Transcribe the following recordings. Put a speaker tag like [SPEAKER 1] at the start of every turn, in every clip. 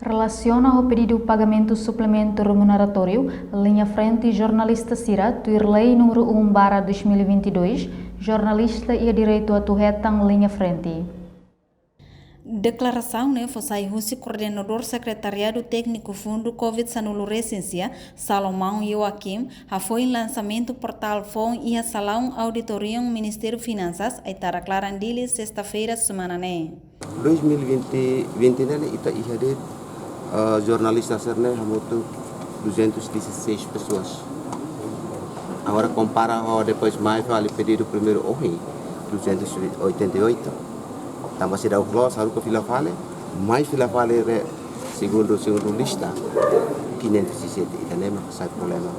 [SPEAKER 1] Relaciona ao pedido de pagamento suplemento remuneratório, linha frente jornalista Cira, tuir lei número 1/2022, jornalista e direito a turretang linha frente.
[SPEAKER 2] Declaração foi o coordenador secretariado técnico fundo Covid-19 Recência, Salomão Joaquim, foi lançamento portal FON e a salão auditorium Ministério Finanças, a Itara Clarandili, sexta-feira, semana
[SPEAKER 3] 2020 né, ita hadir jornalista serne hamutu 216 pessoas. Agora compara depois mais vale pedido primeiro hoje 288. Tambah se dá o close harus ke fila fale, mais fila fale segundo lista 507 ita nem sai problema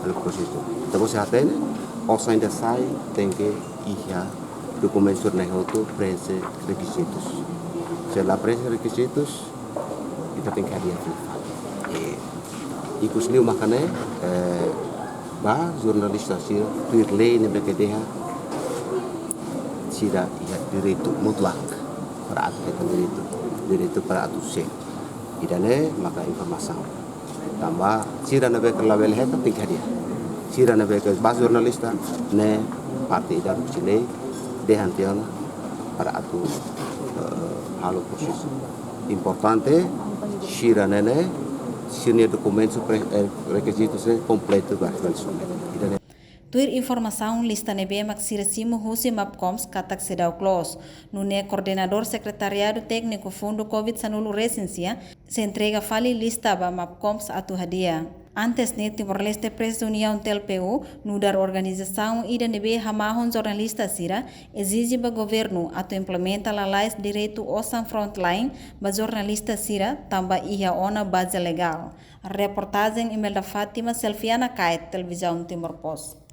[SPEAKER 3] no processo. Então você atende, ou ainda sai tem que ir documentos surnehoto preenche requisitos. Se lá preenche requisitos kita tem que hadir fila fale. E kusliu makane jornalista sih tuirlei ne bekedeha sira ia direito mutlak para atu direito para atu se idane maka informação tambah sira na beker label heta tingkah dia sira na beker bas jornalista ne parte idar sini dehantiona para atu halo proses importante sira nene sirnia documentos requisitos completo idane.
[SPEAKER 2] Tuir informação lista nebe maxiracimo husi mapcoms katak sedau close. Nune coordenador secretariado técnico fundo Covid-19 Recência se entrega fali lista ba mapcoms atu hadia. Antes ne Timor-Leste Press União TLPU, nudar organização ida nebe hamahon jornalista sira, exige ba governo atu implementa la leis direito osan frontline ba jornalista sira tamba ia ona base legal. A reportagem Imelda Fátima Selfiana Kait, Televisão Timor Post.